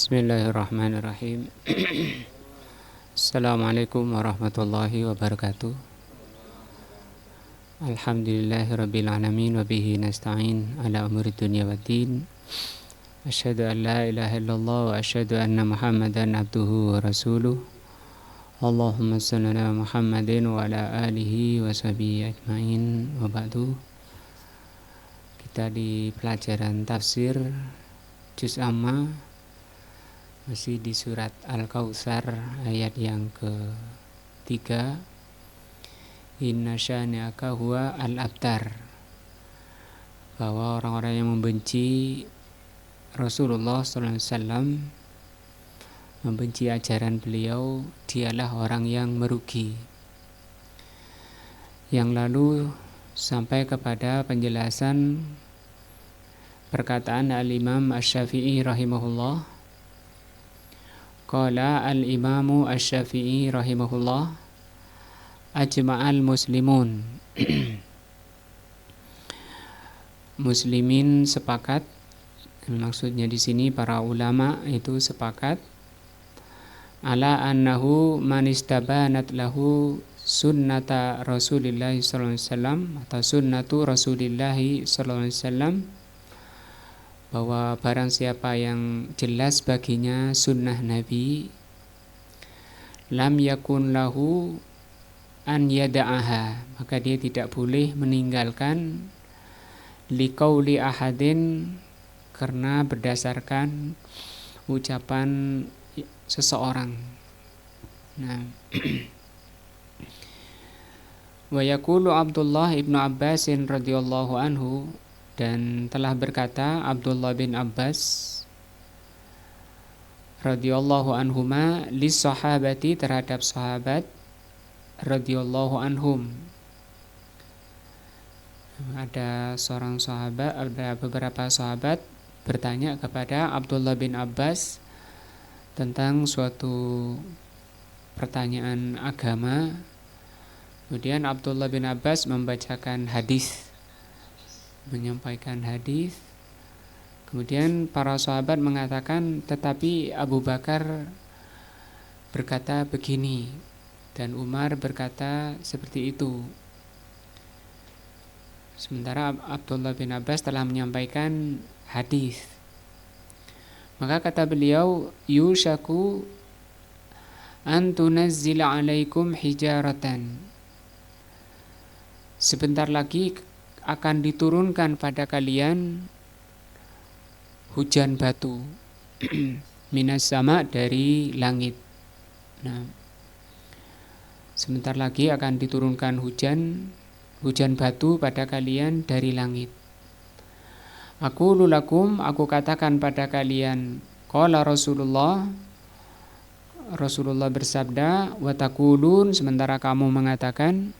Bismillahirrahmanirrahim. Assalamualaikum warahmatullahi wabarakatuh. Alhamdulillahirabbil alamin wa bihi nasta'in ala umuri dunya waddin. Asyhadu an la ilaha illallah wa asyhadu anna Muhammadan abduhu wa rasuluh. Allahumma shalli ala Muhammadin wa ala alihi wa sahbihi ajmain. Wa ba'du. Kita di pelajaran tafsir juz amma, masih di surat Al-Kautsar ayat yang ke-3. Inna syani'aka huwa al-abtar, bahwa orang-orang yang membenci Rasulullah SAW, membenci ajaran beliau, dialah orang yang merugi. Yang lalu sampai kepada penjelasan perkataan Al-Imam Asy-Syafi'i rahimahullah. Qala al-Imamu Asy-Syafi'i rahimahullah, ajma'al muslimun. Muslimin sepakat, maksudnya di sini para ulama itu sepakat, ala annahu man istabanat lahu sunnata Rasulillah sallallahu alaihi wasallam atau sunnatu Rasulillah sallallahu alaihi wasallam, bahwa barang siapa yang jelas baginya sunnah Nabi, lam yakun lahu an yada'aha, maka dia tidak boleh meninggalkan, liqauli ahadin, karena berdasarkan ucapan seseorang. Nah, wa yaqulu Abdullah ibnu Abbas radhiyallahu anhu, dan telah berkata Abdullah bin Abbas radhiyallahu anhuma, lis sahabati, terhadap sahabat radhiyallahu anhum. Ada seorang sahabat, ada beberapa sahabat bertanya kepada Abdullah bin Abbas tentang suatu pertanyaan agama. Kemudian Abdullah bin Abbas membacakan hadis, menyampaikan hadis. Kemudian para sahabat mengatakan, tetapi Abu Bakar berkata begini dan Umar berkata seperti itu. Sementara Abdullah bin Abbas telah menyampaikan hadis. Maka kata beliau, yushaku an tunazzila alaikum hijaratan, sebentar lagi akan diturunkan pada kalian hujan batu minas sama, dari langit. Nah, sebentar lagi akan diturunkan hujan batu pada kalian dari langit. Aku lulakum, aku katakan pada kalian, qala Rasulullah bersabda, wa taqulun, sementara kamu mengatakan,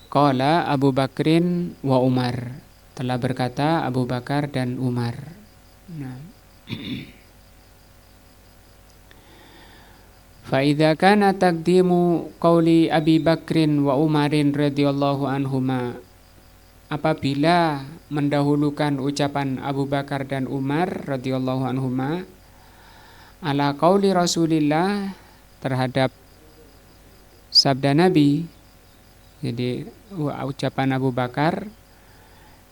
qala Abu Bakrin wa Umar, telah berkata Abu Bakar dan Umar. Nah, fa idza kana taqdimu qauli Abi Bakrin wa Umarin radhiyallahu anhuma, apabila mendahulukan ucapan Abu Bakar dan Umar radhiyallahu anhuma ala qauli Rasulillah, terhadap sabda Nabi, jadi ucapan Abu Bakar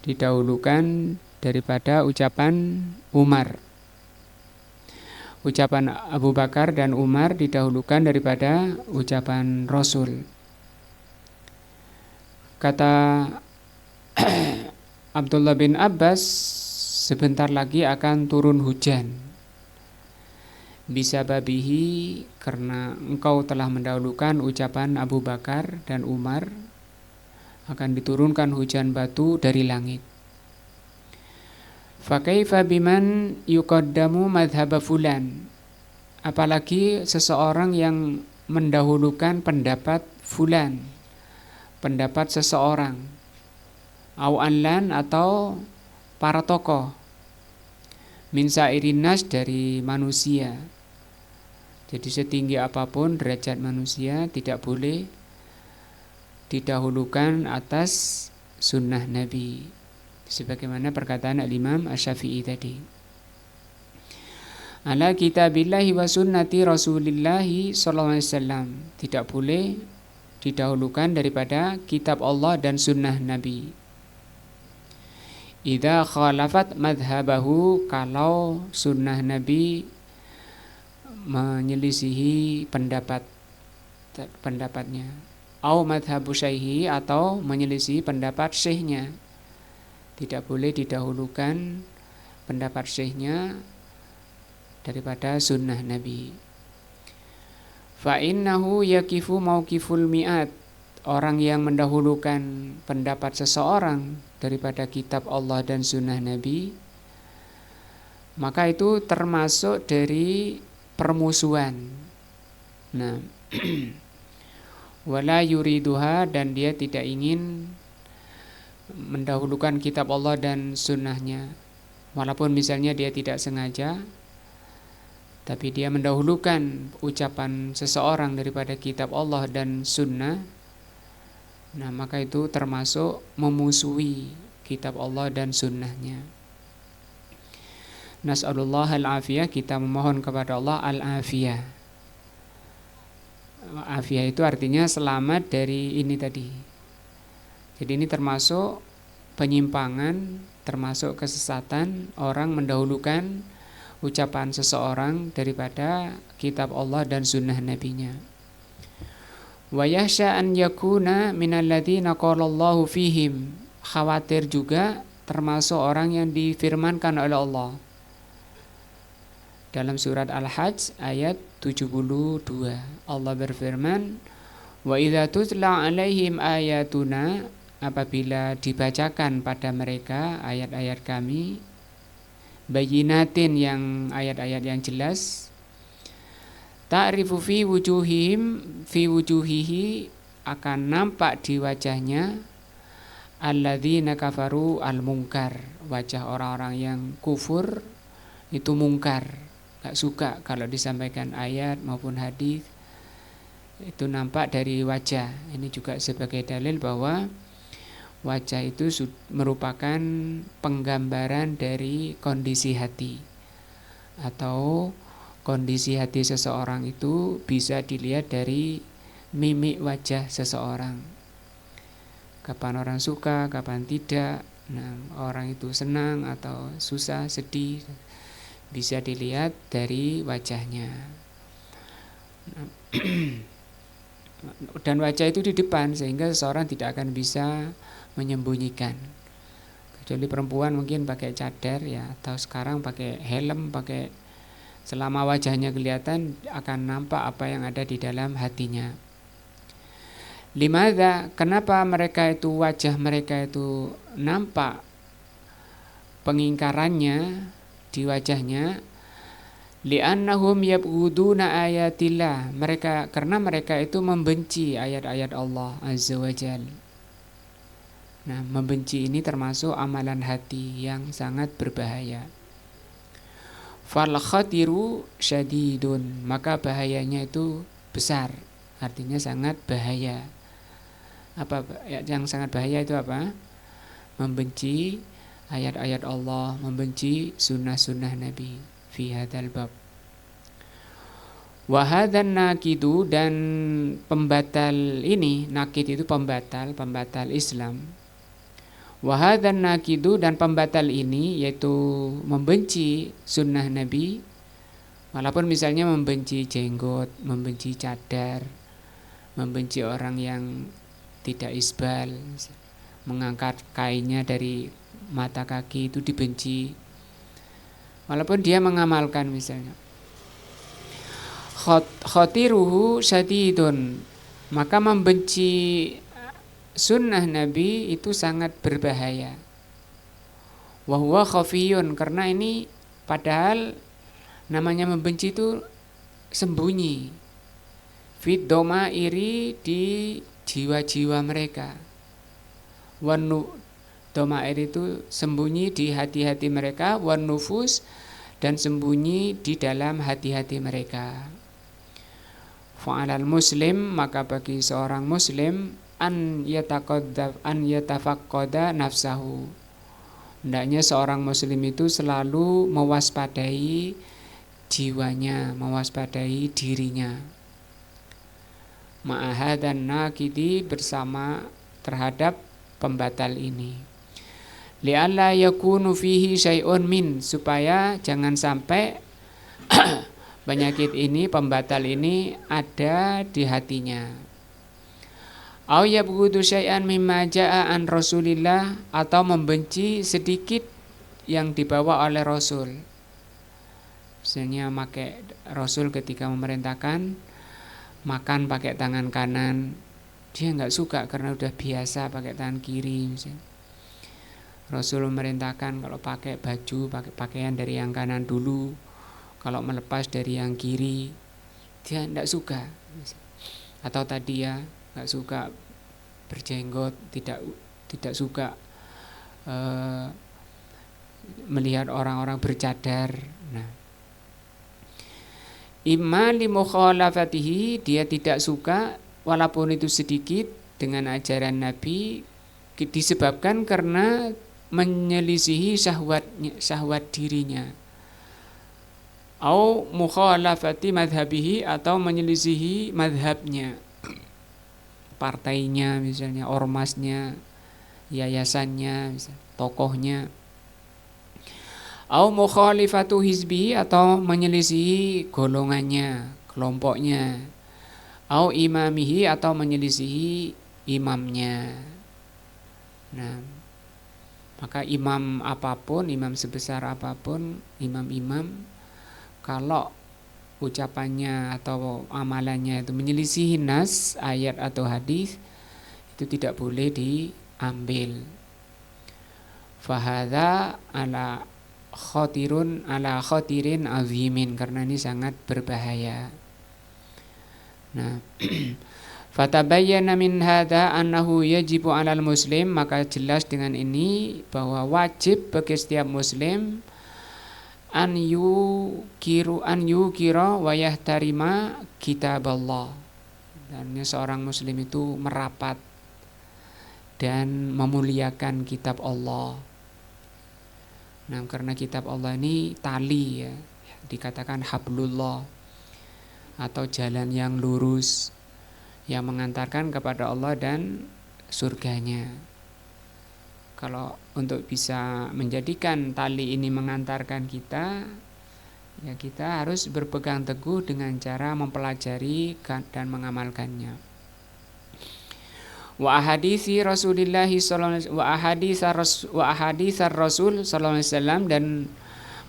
didahulukan daripada ucapan Umar. Ucapan Abu Bakar dan Umar didahulukan daripada ucapan Rasul. Kata Abdullah bin Abbas, sebentar lagi akan turun hujan. Bisa babihi, karena engkau telah mendahulukan ucapan Abu Bakar dan Umar, akan diturunkan hujan batu dari langit. Fa kaifa biman yuqaddamu madhhab fulan, apalagi seseorang yang mendahulukan pendapat fulan, pendapat seseorang, au anlan, atau para tokoh, min sairin nas, dari manusia. Jadi setinggi apapun derajat manusia tidak boleh didahulukan atas sunnah Nabi, sebagaimana perkataan Al-Imam Asy-Syafi'i tadi. ala kitabillahi wa sunnati rasulillahi sallallahu alaihi wasallam. Tidak boleh didahulukan daripada kitab Allah dan sunnah Nabi. Idza khalafat madhabahu, kalau sunnah Nabi menyelisihi pendapatnya, au madhabu syaihi, atau menyelisihi pendapat syekhnya. Tidak boleh didahulukan pendapat syekhnya daripada sunnah Nabi. Fa innahu yakifu mauqiful mi'at, orang yang mendahulukan pendapat seseorang daripada kitab Allah dan sunnah Nabi, maka itu termasuk dari permusuhan. Nah, wala yuriduha, dan dia tidak ingin mendahulukan kitab Allah dan sunnahnya, walaupun misalnya dia tidak sengaja, tapi dia mendahulukan ucapan seseorang daripada kitab Allah dan sunnah. Nah, maka itu termasuk memusuhi kitab Allah dan sunnahnya. Nas'alullah al-afiyah, kita memohon kepada Allah al-afiyah. Afiyah itu artinya selamat dari ini tadi. Jadi ini termasuk penyimpangan, termasuk kesesatan orang mendahulukan ucapan seseorang daripada kitab Allah dan sunnah nabinya. Wa yahsha an yakuna minal ladzina qala Allahu fihim, khawatir juga termasuk orang yang difirmankan oleh Allah dalam surat Al-Hajj ayat 72. Allah berfirman, wa idza tutla alaihim ayatuna, apabila dibacakan pada mereka ayat-ayat kami, bayyinatin, yang ayat-ayat yang jelas, ta'rifu fi wujuhihim, fi wujuhihi, akan nampak di wajahnya, alladzina kafaru al-munkar, wajah orang-orang yang kufur itu mungkar, gak suka kalau disampaikan ayat maupun hadis, itu nampak dari wajah. Ini juga sebagai dalil bahwa wajah itu merupakan penggambaran dari kondisi hati, atau kondisi hati seseorang itu bisa dilihat dari mimik wajah seseorang. Kapan orang suka, kapan tidak. Nah, orang itu senang atau susah, sedih, bisa dilihat dari wajahnya. Dan wajah itu di depan, sehingga seseorang tidak akan bisa menyembunyikan. Kecuali perempuan mungkin pakai cadar ya, atau sekarang pakai helm, pakai, selama wajahnya kelihatan akan nampak apa yang ada di dalam hatinya. Limadza, kenapa mereka itu, wajah mereka itu nampak pengingkarannya di wajahnya? Li'annahum yabghuduna ayatillah, karena mereka itu membenci ayat-ayat Allah Azza wa Jalla. Nah, membenci ini termasuk amalan hati yang sangat berbahaya. Fal khatiru syadidun, maka bahayanya itu besar, artinya sangat bahaya. Apa yang sangat bahaya itu apa? Membenci ayat-ayat Allah, membenci sunnah-sunnah Nabi fi hadzal bab. Wa hadzan naqidu, dan pembatal ini, naqid itu pembatal Islam. Wa hadzan naqidu, dan pembatal ini yaitu membenci sunnah Nabi, walaupun misalnya membenci jenggot, membenci cadar, membenci orang yang tidak isbal, mengangkat kainnya dari mata kaki, itu dibenci, walaupun dia mengamalkan misalnya. Khatiruhu syadidun, maka membenci sunnah Nabi itu sangat berbahaya. Wa huwa khafiyun, karena ini padahal namanya membenci itu sembunyi. Fit domairi, di jiwa-jiwa mereka. Domair itu sembunyi di hati-hati mereka, wan nufus, dan sembunyi di dalam hati-hati mereka. Fa'alal muslim, maka bagi seorang muslim, an yatafaqqada nafsahu, hendaknya seorang muslim itu selalu mewaspadai jiwanya, mewaspadai dirinya. Ma'ahadan nakidi, bersama terhadap pembatal ini. Li'alla yakunu fihi syai'un min, supaya jangan sampai penyakit ini, pembatal ini ada di hatinya. Au yabghudu syai'an mimma ja'a an Rasulillah, atau membenci sedikit yang dibawa oleh Rasul. Misalnya Rasul ketika memerintahkan makan pakai tangan kanan, dia nggak suka karena udah biasa pakai tangan kiri misalnya. Rasul memerintahkan kalau pakai baju, pakai pakaian dari yang kanan dulu, kalau melepas dari yang kiri, dia nggak suka. Atau tadi ya nggak suka berjenggot, tidak suka melihat orang-orang bercadar. Nah, imma li mukhalafatihi, dia tidak suka walaupun itu sedikit dengan ajaran Nabi, disebabkan karena menyelisihi syahwat dirinya. Au mukhalafati madhabihi, atau menyelisihi madhabnya, partainya misalnya, ormasnya, yayasannya, misalnya, tokohnya. Au mukhalifatu hizbihi, atau menyelisihi golongannya, kelompoknya. Au imamihi, atau menyelisihi imamnya. Nah, maka imam apapun, imam sebesar apapun, imam-imam, kalau ucapannya atau amalannya itu menyelisihi nas, ayat atau hadis, itu tidak boleh diambil. Fahadha ala khotirin azimin, karena ini sangat berbahaya. Nah, fatabayyana min hadha annahu yajibu 'alal muslim, maka jelas dengan ini bahwa wajib bagi setiap muslim an yukira wa yahtarima kitaballah. Dan seorang muslim itu merapat dan memuliakan kitab Allah. Nah, karena kitab Allah ini tali ya, dikatakan hablullah, atau jalan yang lurus yang mengantarkan kepada Allah dan surganya. Kalau untuk bisa menjadikan tali ini mengantarkan kita, ya kita harus berpegang teguh dengan cara mempelajari dan mengamalkannya. Wa ahaditsi Rasulillah sallallahu Rasul sallallahu alaihi wasallam, dan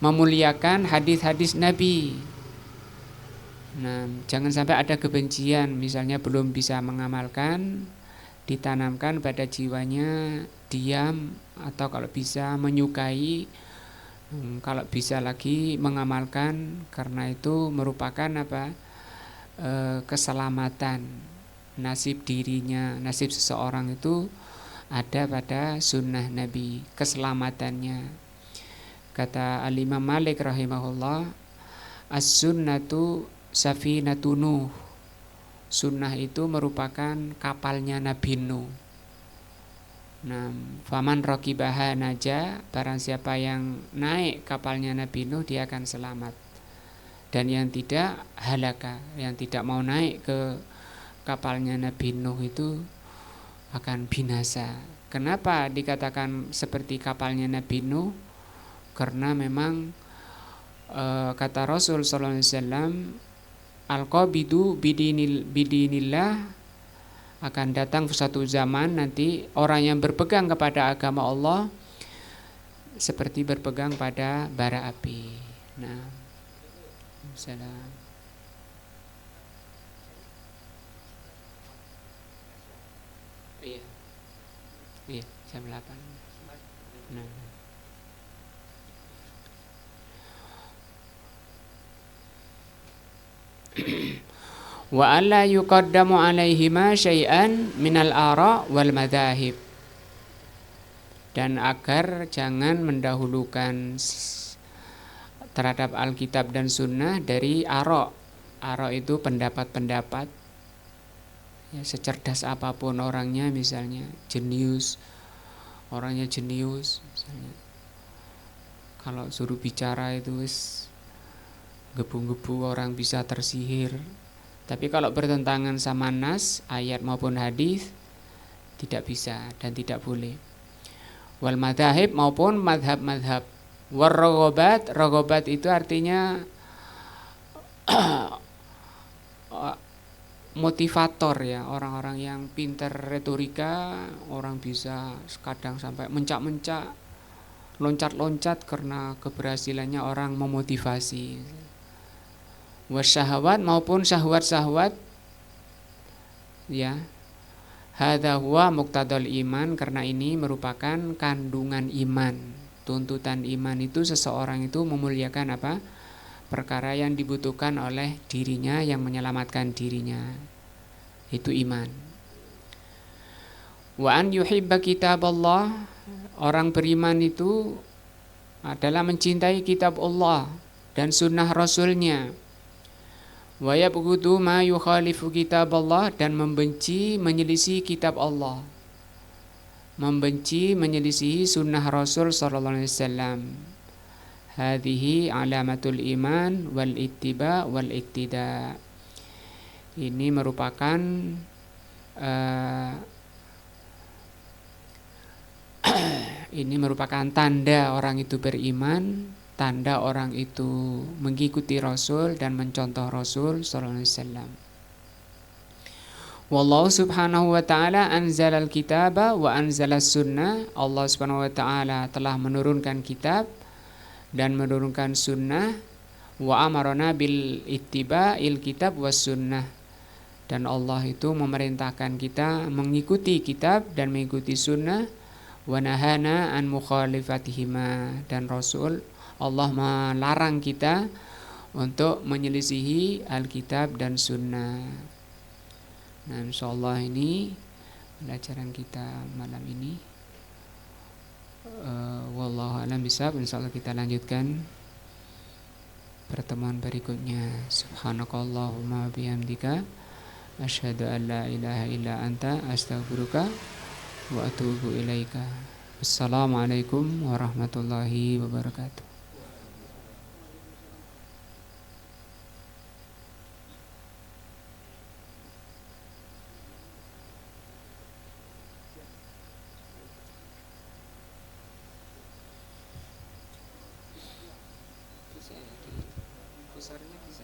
memuliakan hadis-hadis Nabi. Nah, jangan sampai ada kebencian, misalnya belum bisa mengamalkan, ditanamkan pada jiwanya diam, atau kalau bisa menyukai, kalau bisa lagi mengamalkan, karena itu merupakan keselamatan. Nasib dirinya, nasib seseorang itu ada pada sunnah Nabi, keselamatannya. Kata Al-Imam Malik rahimahullah, as-sunnatu safinatu Nuh, sunnah itu merupakan kapalnya Nabi Nuh. Nah, faman raqibaha naja, barang siapa yang naik kapalnya Nabi Nuh dia akan selamat. Dan yang tidak halaka, yang tidak mau naik ke kapalnya Nabi Nuh itu akan binasa. Kenapa dikatakan seperti kapalnya Nabi Nuh? Karena memang kata Rasul sallallahu alaihi wasallam, al-qabidu bidinillah, akan datang suatu zaman nanti orang yang berpegang kepada agama Allah seperti berpegang pada bara api. Nah, salam. Iya, jam 8. Nah. Wa alla yuqaddamu alaihima syai'an minal ara wal madzahib, dan agar jangan mendahulukan terhadap Alkitab dan Sunnah dari ara. Ara itu pendapat-pendapat ya, secerdas apapun orangnya, misalnya orangnya jenius misalnya, kalau suruh bicara itu gebu-gebu orang bisa tersihir. Tapi kalau bertentangan sama nas, ayat maupun hadis, tidak bisa dan tidak boleh. Wal madhahib maupun madhab-madhab. War rogobat itu artinya motivator ya, orang-orang yang pintar retorika, orang bisa kadang sampai mencak-mencak, loncat-loncat karena keberhasilannya orang memotivasi. Wasyahwat maupun syahwat-syahwat ya. Hadza huwa muqtadal iman, karena ini merupakan kandungan iman. Tuntutan iman itu seseorang itu memuliakan apa? Perkara yang dibutuhkan oleh dirinya, yang menyelamatkan dirinya. Itu iman. Wa an yuhibba kitaballah, orang beriman itu adalah mencintai kitab Allah dan sunnah Rasulnya. Wa yabghudu ma yukhalifu kitaballah, dan membenci menyelisih kitab Allah, membenci menyelisihi sunnah Rasul sallallahu alaihi wasallam. Hadhihi alamatul iman wal ittiba wal iktida. Ini merupakan ini merupakan tanda orang itu beriman, tanda orang itu mengikuti Rasul dan mencontoh Rasul sallallahu alaihi wasallam. Wallahu subhanahu wa ta'ala anzalal kitaba wa anzalas sunnah. Allah subhanahu wa ta'ala telah menurunkan kitab dan menurunkan sunnah. Wa amarona bil ittiba'il kitab was sunnah. Dan Allah itu memerintahkan kita mengikuti kitab dan mengikuti sunnah. Wa nahana an mukhalifatihima, dan Rasul Allah melarang kita untuk menyelisihi Alkitab dan sunnah. Nah, insyaallah ini pelajaran kita malam ini. Wallahu a'lam bishawab. Insyaallah kita lanjutkan pertemuan berikutnya. Subhanakallahumma bihamdika asyhadu an la ilaha illa anta astaghfiruka wa atubu ilaika. Assalamualaikum warahmatullahi wabarakatuh. Besarnya bisa.